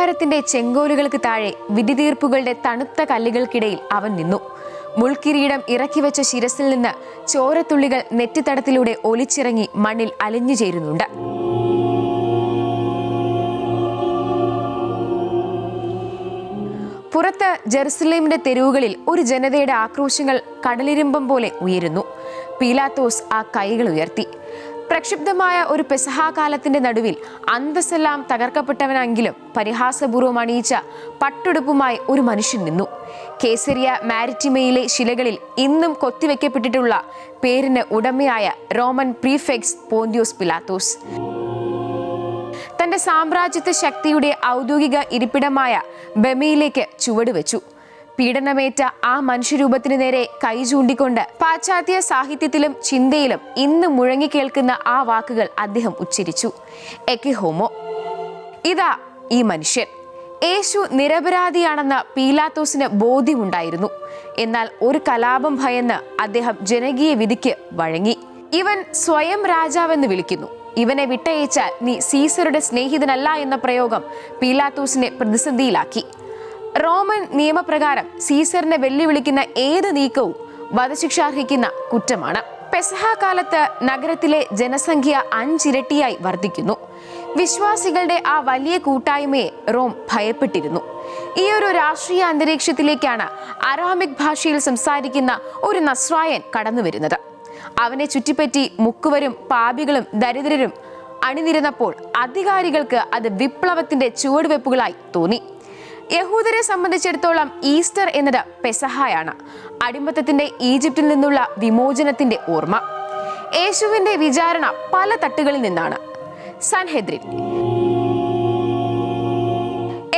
കാരാഗാരത്തിന്റെ ചെങ്കോലുകൾക്ക് താഴെ വിധിതീർപ്പുകളുടെ തണുത്ത കല്ലുകൾക്കിടയിൽ അവൻ നിന്നു. മുൾക്കിരീടം ഇറക്കിവെച്ച ശിരസിൽ നിന്ന് ചോരത്തുള്ളികൾ നെറ്റിത്തടത്തിലൂടെ ഒലിച്ചിറങ്ങി മണ്ണിൽ അലിഞ്ഞു ചേരുന്നുണ്ട്. പുറത്ത് ജെറുസലേമിന്റെ തെരുവുകളിൽ ഒരു ജനതയുടെ ആക്രോശങ്ങൾ കടലിരുമ്പം പോലെ ഉയരുന്നു. പീലാത്തോസ് ആ കൈകൾ ഉയർത്തി. പ്രക്ഷുബ്ധമായ ഒരു പെസഹാകാലത്തിന്റെ നടുവിൽ അന്തസ്സെല്ലാം തകർക്കപ്പെട്ടവനെങ്കിലും പരിഹാസപൂർവ്വം അണിയിച്ച പട്ടുടുപ്പുമായി ഒരു മനുഷ്യൻ നിന്നു. കേസരിയ മാരിറ്റിമയിലെ ശിലകളിൽ ഇന്നും കൊത്തിവെക്കപ്പെട്ടിട്ടുള്ള പേരിന് ഉടമയായ റോമൻ പ്രീഫെക്സ് പോന്തിയോസ് പിലാത്തോസ് തന്റെ സാമ്രാജ്യത്വ ശക്തിയുടെ ഔദ്യോഗിക ഇരിപ്പിടമായ ബമയിലേക്ക് ചുവടുവെച്ചു. പീഡനമേറ്റ ആ മനുഷ്യരൂപത്തിന് നേരെ കൈ ചൂണ്ടിക്കൊണ്ട് പാശ്ചാത്യ സാഹിത്യത്തിലും ചിന്തയിലും ഇന്ന് മുഴങ്ങിക്കേൾക്കുന്ന ആ വാക്കുകൾ അദ്ദേഹം ഉച്ചരിച്ചു: എക്കെ ഹോമോ. ഇതാ ഈ മനുഷ്യൻ. യേശു നിരപരാധിയാണെന്ന് പീലാത്തോസിന് ബോധ്യമുണ്ടായിരുന്നു. എന്നാൽ ഒരു കലാപം ഭയന്ന് അദ്ദേഹം ജനകീയ വിധിക്ക് വഴങ്ങി. ഇവൻ സ്വയം രാജാവെന്ന് വിളിക്കുന്നു. ഇവനെ വിട്ടയച്ചാൽ നീ സീസറുടെ സ്നേഹിതനല്ല എന്ന പ്രയോഗം പീലാത്തോസിനെ പ്രതിസന്ധിയിലാക്കി. റോമൻ നിയമപ്രകാരം സീസറിനെ വെല്ലുവിളിക്കുന്ന ഏത് നീക്കവും വധശിക്ഷാർഹിക്കുന്ന കുറ്റമാണ്. പെസഹാ കാലത്ത് നഗരത്തിലെ ജനസംഖ്യ 5 ഇരട്ടിയായി വർദ്ധിക്കുന്നു. വിശ്വാസികളുടെ ആ വലിയ കൂട്ടായ്മയെ റോം ഭയപ്പെട്ടിരുന്നു. ഈ ഒരു രാഷ്ട്രീയ അന്തരീക്ഷത്തിലേക്കാണ് അരാമിക് ഭാഷയിൽ സംസാരിക്കുന്ന ഒരു നസ്രായൻ കടന്നു വരുന്നത്. അവനെ ചുറ്റിപ്പറ്റി മുക്കുവരും പാപികളും ദരിദ്രരും അണിനിരുന്നപ്പോൾ അധികാരികൾക്ക് അത് വിപ്ലവത്തിന്റെ ചുവടുവെപ്പുകളായി തോന്നി. യഹൂദരെ സംബന്ധിച്ചിടത്തോളം ഈസ്റ്റർ എന്നത് പെസഹായാണ്, അടിമത്തത്തിന്റെ ഈജിപ്തിൽ നിന്നുള്ള വിമോചനത്തിന്റെ ഓർമ്മ. യേശുവിന്റെ വിചാരണ പല തട്ടുകളിൽ നിന്നാണ്. സൻഹെദ്രിൻ.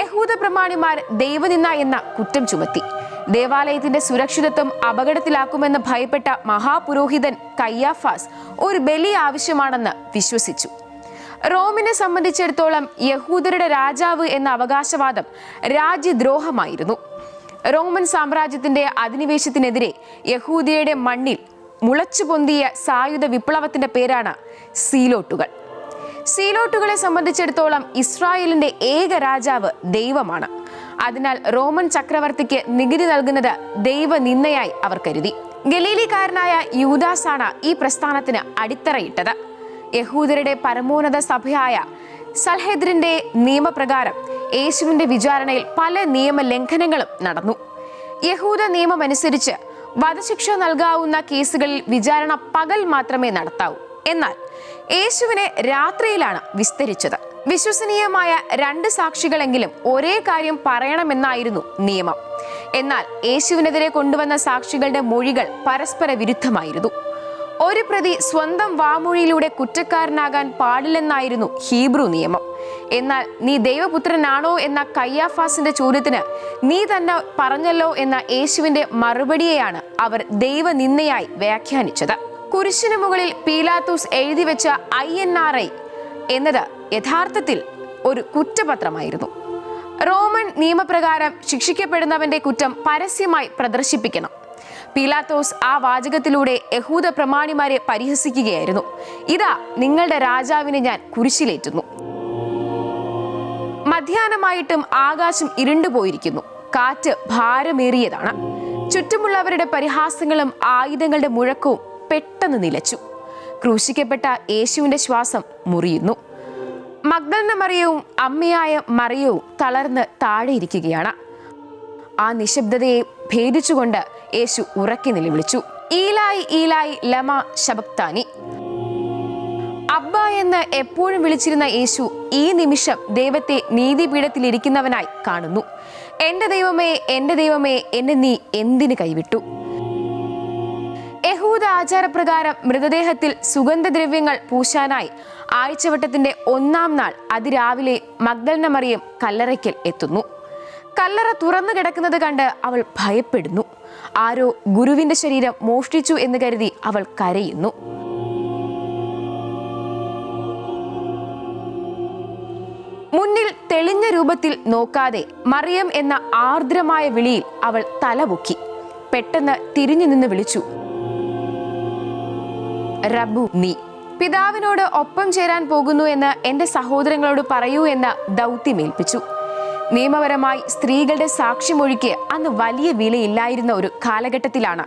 യഹൂദ പ്രമാണിമാർ ദൈവനിന്ദ എന്ന കുറ്റം ചുമത്തി. ദേവാലയത്തിന്റെ സുരക്ഷിതത്വം അപകടത്തിലാക്കുമെന്ന് ഭയപ്പെട്ട മഹാപുരോഹിതൻ കയ്യാഫാസ് ഒരു ബലി ആവശ്യമാണെന്ന് വിശ്വസിച്ചു. റോമിനെ സംബന്ധിച്ചിടത്തോളം യഹൂദരുടെ രാജാവ് എന്ന അവകാശവാദം രാജ്യദ്രോഹമായിരുന്നു. റോമൻ സാമ്രാജ്യത്തിന്റെ അധിനിവേശത്തിനെതിരെ യഹൂദിയയുടെ മണ്ണിൽ മുളച്ചു പൊന്തിയ സായുധ വിപ്ലവത്തിന്റെ പേരാണ് സീലോട്ടുകൾ. സീലോട്ടുകളെ സംബന്ധിച്ചിടത്തോളം ഇസ്രായേലിന്റെ ഏക രാജാവ് ദൈവമാണ്. അതിനാൽ റോമൻ ചക്രവർത്തിക്ക് നികുതി നൽകുന്നത് ദൈവനിന്ദയായി അവർ കരുതി. ഗലീലിക്കാരനായ യൂദാസാണ് ഈ പ്രസ്ഥാനത്തിന് അടിത്തറയിട്ടത്. യഹൂദരുടെ പരമോന്നത സഭയായ സൻഹെദ്രിന്റെ നിയമപ്രകാരം യേശുവിന്റെ വിചാരണയിൽ പല നിയമലംഘനങ്ങളും നടന്നു. യഹൂദ നിയമമനുസരിച്ച് വധശിക്ഷ നൽകാവുന്ന കേസുകളിൽ വിചാരണ പകൽ മാത്രമേ നടത്താവൂ. എന്നാൽ യേശുവിനെ രാത്രിയിലാണ് വിസ്തരിച്ചത്. വിശ്വസനീയമായ 2 സാക്ഷികളെങ്കിലും ഒരേ കാര്യം പറയണമെന്നായിരുന്നു നിയമം. എന്നാൽ യേശുവിനെതിരെ കൊണ്ടുവന്ന സാക്ഷികളുടെ മൊഴികൾ പരസ്പര വിരുദ്ധമായിരുന്നു. ഒരു പ്രതി സ്വന്തം വാമൊഴിയിലൂടെ കുറ്റക്കാരനാകാൻ പാടില്ലെന്നായിരുന്നു ഹീബ്രു നിയമം. എന്നാൽ നീ ദൈവപുത്രനാണോ എന്ന കയ്യാഫാസിന്റെ ചോദ്യത്തിന് നീ തന്നെ പറഞ്ഞല്ലോ എന്ന യേശുവിന്റെ മറുപടിയെയാണ് അവർ ദൈവനിന്ദയായി വ്യാഖ്യാനിച്ചത്. കുരിശിന് മുകളിൽ പീലാത്തോസ് എഴുതി വെച്ച INRI എന്നത് യഥാർത്ഥത്തിൽ ഒരു കുറ്റപത്രമായിരുന്നു. റോമൻ നിയമപ്രകാരം ശിക്ഷിക്കപ്പെടുന്നവന്റെ കുറ്റം പരസ്യമായി പ്രദർശിപ്പിക്കണം. പീലാത്തോസ് ആ വാചകത്തിലൂടെ യഹൂദ പ്രമാണിമാരെ പരിഹസിക്കുകയായിരുന്നു. ഇതാ നിങ്ങളുടെ രാജാവിനെ ഞാൻ കുരിശിലേറ്റുന്നു. മധ്യാഹ്നമായിട്ടും ആകാശം ഇരുണ്ടുപോയിരിക്കുന്നു. കാറ്റ് ഭാരമേറിയതാണ്. ചുറ്റുമുള്ളവരുടെ പരിഹാസങ്ങളും ആയുധങ്ങളുടെ മുഴക്കവും പെട്ടെന്ന് നിലച്ചു. ക്രൂശിക്കപ്പെട്ട യേശുവിന്റെ ശ്വാസം മുറിയുന്നു. മഗ്ദലന മറിയവും അമ്മയായ മറിയവും തളർന്ന് താഴെയിരിക്കുകയാണ്. ആ നിശബ്ദതയെ ഭേദിച്ചുകൊണ്ട് യേശു ഉറക്കി നിലവിളിച്ചു: ഈലായി ഈലായി ലമ ശബക്താനി. അബ്ബ എന്ന് എപ്പോഴും വിളിച്ചിരുന്ന യേശു ഈ നിമിഷം ദൈവത്തെ നീതിപീഠത്തിലിരിക്കുന്നവനായി കാണുന്നു. എന്റെ ദൈവമേ, എന്റെ ദൈവമേ, എന്നെ നീ എന്തിന് കൈവിട്ടു? യഹൂദ ആചാരപ്രകാരം മൃതദേഹത്തിൽ സുഗന്ധദ്രവ്യങ്ങൾ പൂശാനായി ആഴ്ചവട്ടത്തിന്റെ 1-ാം നാൾ അതിരാവിലെ മഗ്ദലന മറിയം കല്ലറയ്ക്കൽ എത്തുന്നു. കല്ലറ തുറന്നു കിടക്കുന്നത് കണ്ട് അവൾ ഭയപ്പെടുന്നു. ആരോ ഗുരുവിന്റെ ശരീരം മോഷ്ടിച്ചു എന്ന് കരുതി അവൾ കരയുന്നു. മുന്നിൽ തെളിഞ്ഞ രൂപത്തിൽ നോക്കാതെ മറിയം എന്ന ആർദ്രമായ വിളിയിൽ അവൾ തലപൊക്കി. പെട്ടെന്ന് തിരിഞ്ഞു നിന്ന് വിളിച്ചു: റബ്ബു നീ. പിതാവിനോട് ഒപ്പം ചേരാൻ പോകുന്നു എന്ന് എന്റെ സഹോദരങ്ങളോട് പറയൂ എന്ന ദൗത്യമേൽപ്പിച്ചു. നിയമപരമായി സ്ത്രീകളുടെ സാക്ഷിമൊഴിക്ക് അന്ന് വലിയ വിലയില്ലായിരുന്ന ഒരു കാലഘട്ടത്തിലാണ്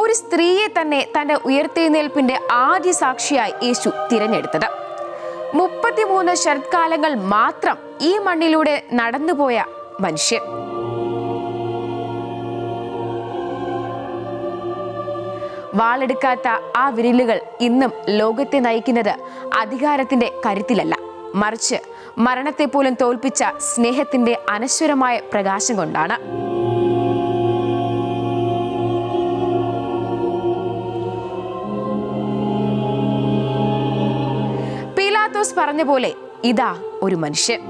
ഒരു സ്ത്രീയെ തന്നെ തന്റെ ഉയർത്തെഴുന്നേൽപ്പിന്റെ ആദ്യ സാക്ഷിയായി യേശു തിരഞ്ഞെടുത്തത്. 33 ശരത്കാലങ്ങൾ മാത്രം ഈ മണ്ണിലൂടെ നടന്നുപോയ മനുഷ്യൻ. വാളെടുക്കാത്ത ആ വിരലുകൾ ഇന്നും ലോകത്തെ നയിക്കുന്നത് അധികാരത്തിന്റെ കരുത്തിലല്ല, മറിച്ച് മരണത്തെ പോലും തോൽപ്പിച്ച സ്നേഹത്തിന്റെ അനശ്വരമായ പ്രകാശം കൊണ്ടാണ്. പീലാത്തോസ് പറഞ്ഞ പോലെ ഇതാ ഒരു മനുഷ്യൻ.